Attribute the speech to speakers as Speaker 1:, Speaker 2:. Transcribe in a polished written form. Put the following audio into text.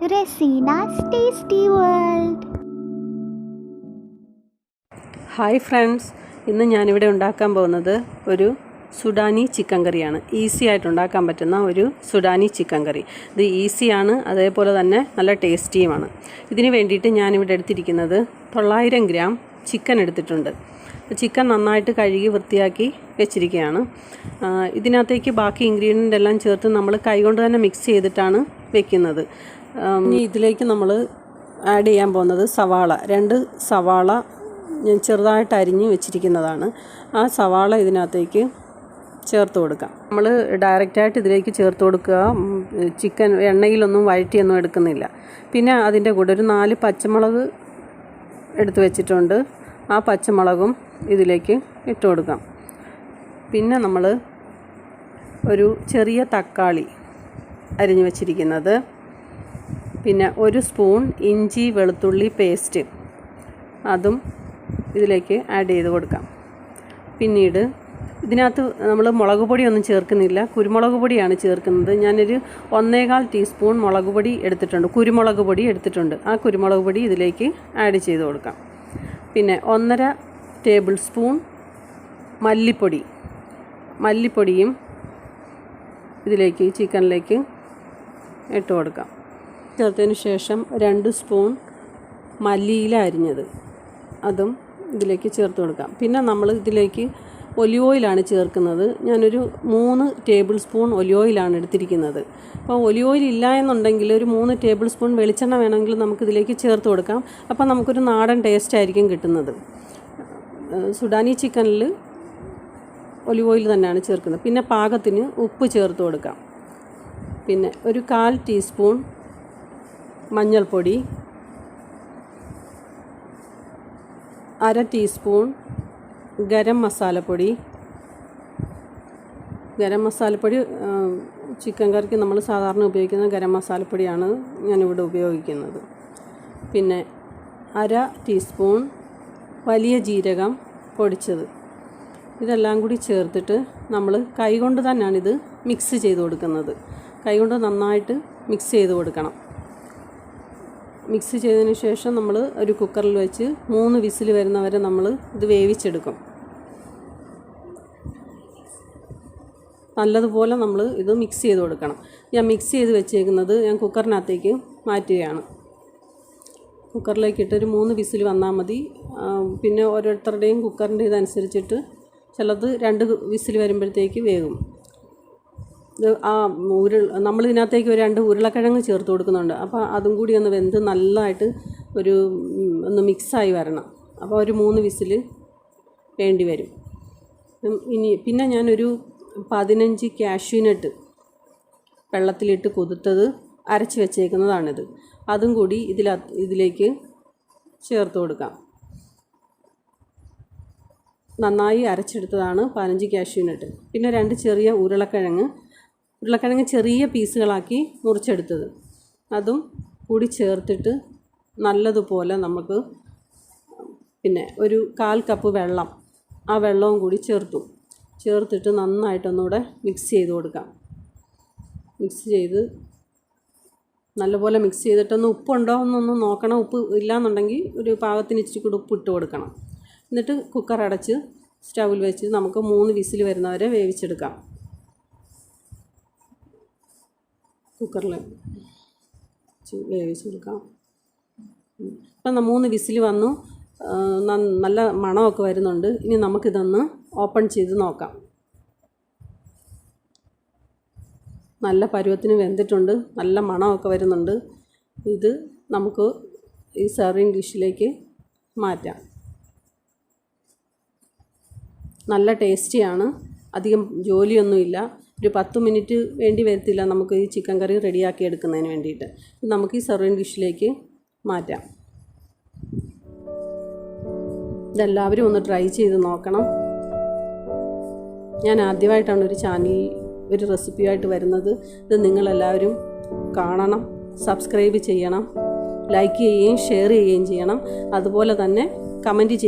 Speaker 1: Resina's Tasty World.
Speaker 2: Hi friends, ഇന്ന് ഞാനിവിടെ ഉണ്ടാക്കാൻ പോകുന്നത് ഒരു സുഡാനി ചിക്കൻ കറിയാണ്. ഈസി ആയിട്ട് ഉണ്ടാക്കാൻ പറ്റുന്ന ഒരു സുഡാനി ചിക്കൻ കറി. ഇത് ഈസിയാണ്, അതേപോലെ തന്നെ നല്ല ടേസ്റ്റിയുമാണ്. ഇതിന് വേണ്ടിയിട്ട് ഞാനിവിടെ എടുത്തിരിക്കുന്നത് 900 ഗ്രാം ചിക്കൻ എടുത്തിട്ടുണ്ട്. ചിക്കൻ നന്നായിട്ട് കഴുകി വൃത്തിയാക്കി വെച്ചിരിക്കുകയാണ്. ഇതിനകത്തേക്ക് ബാക്കി ഇൻഗ്രീഡിയൻ്റ് എല്ലാം ചേർത്ത് നമ്മൾ കൈകൊണ്ട് തന്നെ മിക്സ് ചെയ്തിട്ടാണ് വെക്കുന്നത്. ഇനി ഇതിലേക്ക് നമ്മൾ ആഡ് ചെയ്യാൻ പോകുന്നത് സവാള. 2 സവാള ഞാൻ ചെറുതായിട്ട് അരിഞ്ഞ് വെച്ചിരിക്കുന്നതാണ്. ആ സവാള ഇതിനകത്തേക്ക് ചേർത്ത് കൊടുക്കാം. നമ്മൾ ഡയറക്റ്റായിട്ട് ഇതിലേക്ക് ചേർത്ത് കൊടുക്കുക. ചിക്കൻ എണ്ണയിലൊന്നും വഴറ്റിയൊന്നും എടുക്കുന്നില്ല. പിന്നെ അതിൻ്റെ കൂടെ ഒരു 4 പച്ചമുളക് എടുത്ത് വെച്ചിട്ടുണ്ട്. ആ പച്ചമുളകും ഇതിലേക്ക് ഇട്ട് കൊടുക്കാം. പിന്നെ നമ്മൾ ഒരു ചെറിയ തക്കാളി അരിഞ്ഞ് വെച്ചിരിക്കുന്നത്, പിന്നെ 1 സ്പൂൺ ഇഞ്ചി വെളുത്തുള്ളി പേസ്റ്റ് അതും ഇതിലേക്ക് ആഡ് ചെയ്ത് കൊടുക്കാം. പിന്നീട് ഇതിനകത്ത് നമ്മൾ മുളക് പൊടിയൊന്നും ചേർക്കുന്നില്ല, കുരുമുളക് പൊടിയാണ് ചേർക്കുന്നത്. ഞാനൊരു 1.25 ടീസ്പൂൺ മുളക് പൊടി എടുത്തിട്ടുണ്ട്, കുരുമുളക് പൊടി എടുത്തിട്ടുണ്ട്. ആ കുരുമുളക് പൊടി ഇതിലേക്ക് ആഡ് ചെയ്ത് കൊടുക്കാം. പിന്നെ 1.5 ടേബിൾ സ്പൂൺ മല്ലിപ്പൊടിയും ഇതിലേക്ക് ചിക്കനിലേക്ക് ഇട്ട് കൊടുക്കാം. ചേർത്തതിന് ശേഷം 2 സ്പൂൺ മല്ലിയില അരിഞ്ഞത് അതും ഇതിലേക്ക് ചേർത്ത് കൊടുക്കാം. പിന്നെ നമ്മൾ ഇതിലേക്ക് ഒലിവ് ഓയിലാണ് ചേർക്കുന്നത്. ഞാനൊരു 3 ടേബിൾ സ്പൂൺ ഒലിവ് ഓയിലാണ് എടുത്തിരിക്കുന്നത്. അപ്പോൾ ഒലിവ് ഓയിൽ ഇല്ല എന്നുണ്ടെങ്കിൽ ഒരു 3 ടേബിൾ സ്പൂൺ വെളിച്ചെണ്ണ വേണമെങ്കിൽ നമുക്കിതിലേക്ക് ചേർത്ത് കൊടുക്കാം. അപ്പോൾ നമുക്കൊരു നാടൻ ടേസ്റ്റ് ആയിരിക്കും കിട്ടുന്നത്. സുഡാനി ചിക്കനിൽ ഒലിവ് ഓയിൽ തന്നെയാണ് ചേർക്കുന്നത്. പിന്നെ പാകത്തിന് ഉപ്പ് ചേർത്ത് കൊടുക്കാം. പിന്നെ ഒരു 1/4 ടീസ്പൂൺ മഞ്ഞൾപ്പൊടി, 1/2 ടീസ്പൂൺ ഗരം മസാലപ്പൊടി. ചിക്കൻ കറിക്ക് നമ്മൾ സാധാരണ ഉപയോഗിക്കുന്ന ഗരം മസാലപ്പൊടിയാണ് ഞാനിവിടെ ഉപയോഗിക്കുന്നത്. പിന്നെ 1/2 ടീസ്പൂൺ വലിയ ജീരകം പൊടിച്ചത്. ഇതെല്ലാം കൂടി ചേർത്തിട്ട് നമ്മൾ കൈകൊണ്ട് തന്നെയാണിത് മിക്സ് ചെയ്ത് കൊടുക്കുന്നത്. കൈകൊണ്ട് നന്നായിട്ട് മിക്സ് ചെയ്ത് കൊടുക്കണം. മിക്സ് ചെയ്തതിന് ശേഷം നമ്മൾ ഒരു കുക്കറിൽ വെച്ച് 3 വിസിൽ വരുന്നവരെ നമ്മൾ ഇത് വേവിച്ചെടുക്കും. നല്ലതുപോലെ നമ്മൾ ഇത് മിക്സ് ചെയ്ത് കൊടുക്കണം. ഞാൻ മിക്സ് ചെയ്ത് വെച്ചേക്കുന്നത് ഞാൻ കുക്കറിനകത്തേക്ക് മാറ്റുകയാണ്. കുക്കറിലേക്ക് ഇട്ടൊരു 3 വിസിൽ വന്നാൽ മതി. പിന്നെ ഓരോരുത്തരുടെയും കുക്കറിൻ്റെ ഇതനുസരിച്ചിട്ട് ചിലത് 2 വിസിൽ വരുമ്പോഴത്തേക്ക് വേകും. നമ്മളിതിനകത്തേക്ക് ഒരു 2 ഉരുളക്കിഴങ്ങ് ചേർത്ത് കൊടുക്കുന്നുണ്ട്. അപ്പോൾ അതും കൂടി ഒന്ന് വെന്ത് നല്ലതായിട്ട് ഒന്ന് മിക്സായി വരണം. അപ്പോൾ ഒരു 3 വിസിൽ വേണ്ടി വരും. പിന്നെ ഞാനൊരു 15 കാഷ്യൂനട്ട് വെള്ളത്തിലിട്ട് കുതിർത്തത് അരച്ച് വെച്ചേക്കുന്നതാണിത്. അതും കൂടി ഇതിലേക്ക് ചേർത്ത് കൊടുക്കാം. നന്നായി അരച്ചെടുത്തതാണ് 15 കാഷ്യൂനട്ട്. പിന്നെ 2 ചെറിയ ഉരുളക്കിഴങ്ങ് ചെറിയ പീസുകളാക്കി മുറിച്ചെടുത്തത് അതും കൂടി ചേർത്തിട്ട് നല്ലതുപോലെ നമുക്ക്, പിന്നെ ഒരു 1/4 കപ്പ് വെള്ളം, ആ വെള്ളവും കൂടി ചേർത്തിട്ട് നന്നായിട്ടൊന്നുകൂടെ മിക്സ് ചെയ്ത് കൊടുക്കാം. മിക്സ് ചെയ്ത് നല്ലപോലെ മിക്സ് ചെയ്തിട്ടൊന്ന് ഉപ്പുണ്ടോ എന്നൊന്ന് നോക്കണം. ഉപ്പ് ഇല്ലയെന്നുണ്ടെങ്കിൽ ഒരു പാകത്തിന് ഇച്ചിരി കൂടി ഉപ്പ് ഇട്ട് കൊടുക്കണം. എന്നിട്ട് കുക്കർ അടച്ച് സ്റ്റൗവിൽ വെച്ച് നമുക്ക് 3 വിസിൽ വരുന്നവരെ വേവിച്ചെടുക്കാം. കുക്കറിൽ വേവിച്ചെടുക്കാം. ഇപ്പം 3 വിസിൽ വന്നു, നല്ല മണമൊക്കെ വരുന്നുണ്ട്. ഇനി നമുക്കിതൊന്ന് ഓപ്പൺ ചെയ്ത് നോക്കാം. നല്ല പരുവത്തിന് വെന്തിട്ടുണ്ട്, നല്ല മണമൊക്കെ വരുന്നുണ്ട്. ഇത് നമുക്ക് ഈ സെർവിങ് ഡിഷിലേക്ക് മാറ്റാം. നല്ല ടേസ്റ്റിയാണ്, അധികം ജോലിയൊന്നുമില്ല. ഒരു 10 മിനിറ്റ് വേണ്ടി വരത്തില്ല നമുക്ക് ഈ ചിക്കൻ കറി റെഡിയാക്കി എടുക്കുന്നതിന് വേണ്ടിയിട്ട്. നമുക്ക് ഈ സെർവിങ് ഡിഷിലേക്ക് മാറ്റാം. ഇതെല്ലാവരും ഒന്ന് ട്രൈ ചെയ്ത് നോക്കണം. ഞാൻ ആദ്യമായിട്ടാണ് ഒരു ചാനലിൽ ഒരു റെസിപ്പിയായിട്ട് വരുന്നത്. ഇത് നിങ്ങളെല്ലാവരും കാണണം, സബ്സ്ക്രൈബ് ചെയ്യണം, ലൈക്ക് ചെയ്യുകയും ഷെയർ ചെയ്യുകയും ചെയ്യണം. അതുപോലെ തന്നെ കമൻറ്റ്